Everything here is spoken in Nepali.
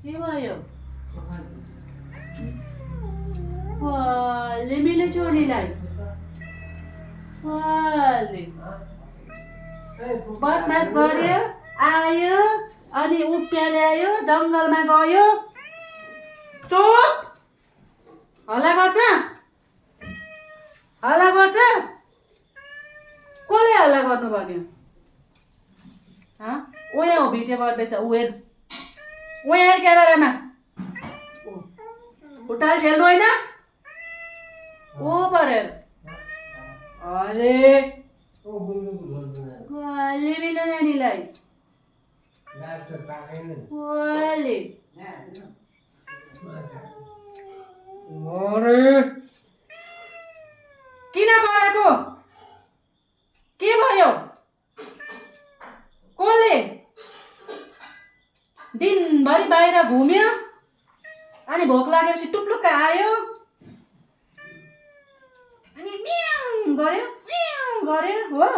के भयो वाले मिले छोरीलाई वाले बदमास गर्यो आयो अनि उप्या ल्यायो जङ्गलमा गयो चुप हल्ला गर्छ कसले हल्ला गर्नु भन्यो उयो हो भिडियो गर्दैछ उयो क्यामेरामा खुट्टाले खेल्नु होइन ओ परेर अरे वाले मिलो नानीलाई वाले अरे किन कराएको के भयो कसले दिनभरि बाहिर घुम्यो अनि भोक लागेपछि टुप्लुक्क आयो अनि म्याउ गर्यो हो